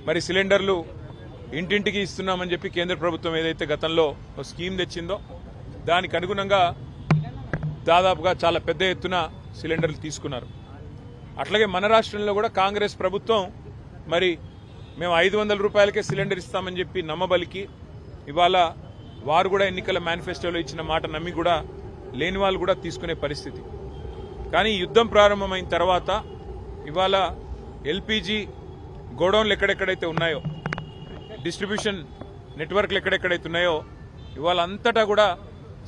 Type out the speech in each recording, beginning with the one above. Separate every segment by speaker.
Speaker 1: మరి సిలిండర్లు ఇంటింటికి ఇస్తున్నామని చెప్పి కేంద్ర ప్రభుత్వం ఏదైతే గతంలో ఒక స్కీమ్ తెచ్చిందో దానికి అనుగుణంగా దాదాపుగా చాలా పెద్ద ఎత్తున సిలిండర్లు తీసుకున్నారు. అట్లాగే మన రాష్ట్రంలో కూడా కాంగ్రెస్ ప్రభుత్వం మరి మేము 500 రూపాయలకే సిలిండర్ ఇస్తామని చెప్పి నమ్మబలికి ఇవాళ వారు కూడా ఎన్నికల మేనిఫెస్టోలో ఇచ్చిన మాట నమ్మి కూడా లేని వాళ్ళు కూడా తీసుకునే పరిస్థితి. కానీ యుద్ధం ప్రారంభమైన తర్వాత ఇవాళ ఎల్పీజీ గోడౌన్లు ఎక్కడెక్కడైతే ఉన్నాయో, డిస్ట్రిబ్యూషన్ నెట్వర్క్లు ఎక్కడెక్కడైతే ఉన్నాయో ఇవాళ అంతటా కూడా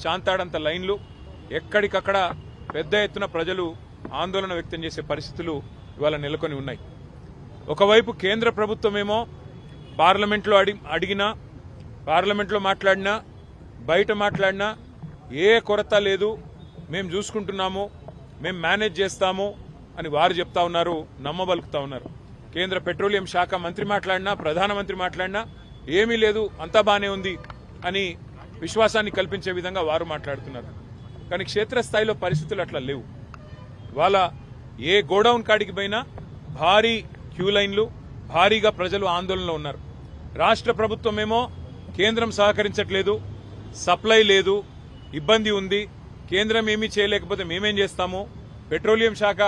Speaker 1: చాంతాడంత లైన్లు, ఎక్కడికక్కడ పెద్ద ఎత్తున ప్రజలు ఆందోళన వ్యక్తం చేసే పరిస్థితులు ఇవాళ నెలకొని ఉన్నాయి. ఒకవైపు కేంద్ర ప్రభుత్వమేమో పార్లమెంట్లో అడిగినా, పార్లమెంట్లో మాట్లాడినా, బయట మాట్లాడినా ఏ కొరత లేదు, మేము చూసుకుంటున్నాము, మేము మేనేజ్ చేస్తాము అని వారు చెప్తా ఉన్నారు, నమ్మబలుకుతా ఉన్నారు. కేంద్ర పెట్రోలియం శాఖ మంత్రి మాట్లాడినా, ప్రధానమంత్రి మాట్లాడినా ఏమీ లేదు, అంతా బానే ఉంది అని విశ్వాసాన్ని కల్పించే విధంగా వారు మాట్లాడుతున్నారు. కానీ క్షేత్రస్థాయిలో పరిస్థితులు అట్లా లేవు. వాళ్ళ ఏ గోడౌన్ కాడికి పోయినా భారీ క్యూ లైన్లు, భారీగా ప్రజలు ఆందోళనలో ఉన్నారు. రాష్ట్ర ప్రభుత్వమేమో కేంద్రం సహకరించట్లేదు, సప్లై లేదు, ఇబ్బంది ఉంది, కేంద్రం ఏమీ చేయలేకపోతే మేమేం చేస్తాము, పెట్రోలియం శాఖ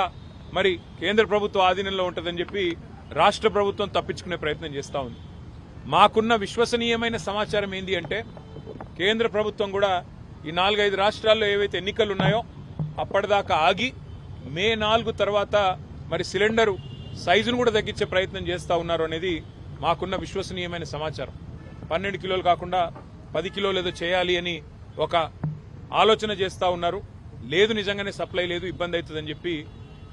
Speaker 1: మరి కేంద్ర ప్రభుత్వ ఆధీనంలో ఉంటుందని చెప్పి రాష్ట్ర ప్రభుత్వం తప్పించుకునే ప్రయత్నం చేస్తూ ఉంది. మాకున్న విశ్వసనీయమైన సమాచారం ఏంది అంటే కేంద్ర ప్రభుత్వం కూడా ఈ 4-5 రాష్ట్రాల్లో ఏవైతే ఎన్నికలు ఉన్నాయో అప్పటిదాకా ఆగి మే 4 తర్వాత మరి సిలిండరు సైజును కూడా తగ్గించే ప్రయత్నం చేస్తూ ఉన్నారు అనేది మాకున్న విశ్వసనీయమైన సమాచారం. 12 కిలోలు కాకుండా 10 కిలోలు ఏదో చేయాలి అని ఒక ఆలోచన చేస్తూ ఉన్నారు. లేదు, నిజంగానే సప్లై లేదు, ఇబ్బంది అవుతుందని చెప్పి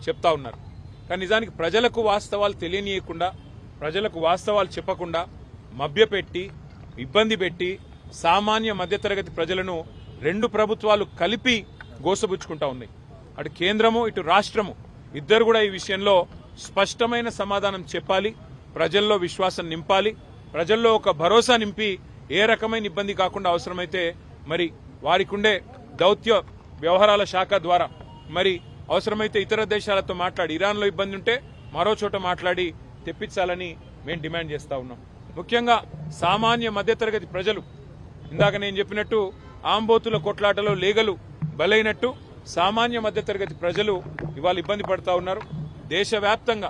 Speaker 1: చెప్తా ఉన్నారు. కానీ నిజానికి ప్రజలకు వాస్తవాలు తెలియనీయకుండా, ప్రజలకు వాస్తవాలు చెప్పకుండా మభ్యపెట్టి, ఇబ్బంది పెట్టి సామాన్య మధ్యతరగతి ప్రజలను రెండు ప్రభుత్వాలు కలిపి గోసబుచ్చుకుంటా ఉన్నాయి. అటు కేంద్రము, ఇటు రాష్ట్రము ఇద్దరు కూడా ఈ విషయంలో స్పష్టమైన సమాధానం చెప్పాలి, ప్రజల్లో విశ్వాసం నింపాలి, ప్రజల్లో ఒక భరోసా నింపి ఏ రకమైన ఇబ్బంది కాకుండా అవసరమైతే మరి వారికి ఉండే దౌత్య వ్యవహారాల శాఖ ద్వారా మరి అవసరమైతే ఇతర దేశాలతో మాట్లాడి, ఇరాన్లో ఇబ్బంది ఉంటే మరో చోట మాట్లాడి తెప్పించాలని మేము డిమాండ్ చేస్తా ఉన్నాం. ముఖ్యంగా సామాన్య మధ్యతరగతి ప్రజలు, ఇందాక నేను చెప్పినట్టు ఆంబోతుల కొట్లాటలో లేగలు బలైనట్టు సామాన్య మధ్యతరగతి ప్రజలు ఇవాళ ఇబ్బంది పడతా ఉన్నారు. దేశవ్యాప్తంగా,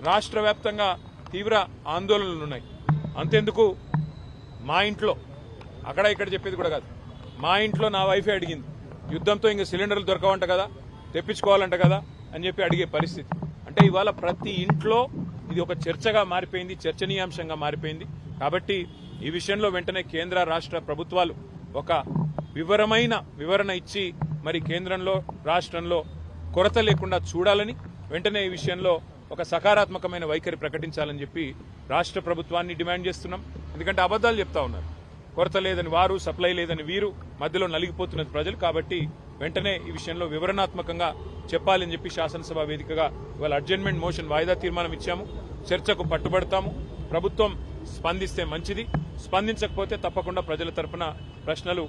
Speaker 1: రాష్ట్ర వ్యాప్తంగా తీవ్ర ఆందోళనలున్నాయి. అంతెందుకు, మా ఇంట్లో, అక్కడ ఇక్కడ చెప్పేది కూడా కాదు, మా ఇంట్లో నా వైఫే అడిగింది, యుద్ధంతో ఇంకా సిలిండర్లు దొరకవంట కదా, తెప్పించుకోవాలంట కదా అని చెప్పి అడిగే పరిస్థితి. అంటే ఇవాళ ప్రతి ఇంట్లో ఇది ఒక చర్చగా మారిపోయింది, చర్చనీయాంశంగా మారిపోయింది. కాబట్టి ఈ విషయంలో వెంటనే కేంద్ర రాష్ట్ర ప్రభుత్వాలు ఒక వివరణ ఇచ్చి మరి కేంద్రంలో, రాష్ట్రంలో కొరత లేకుండా చూడాలని, వెంటనే ఈ విషయంలో ఒక సకారాత్మకమైన వైఖరి ప్రకటించాలని చెప్పి రాష్ట్ర ప్రభుత్వాన్ని డిమాండ్ చేస్తున్నాం. ఎందుకంటే అబద్దాలు చెప్తా ఉన్నారు, కొరత లేదని వారు, సప్లై లేదని వీరు, మధ్యలో నలిగిపోతున్నది ప్రజలు. కాబట్టి వెంటనే ఈ విషయంలో వివరణాత్మకంగా చెప్పాలని చెప్పి శాసనసభ వేదికగా ఇవాళ అడ్జర్న్మెంట్ మోషన్ వాయిదా తీర్మానం ఇచ్చాము. చర్చకు పట్టుబడతాము. ప్రభుత్వం స్పందిస్తే మంచిది, స్పందించకపోతే తప్పకుండా ప్రజల తరపున ప్రశ్నలు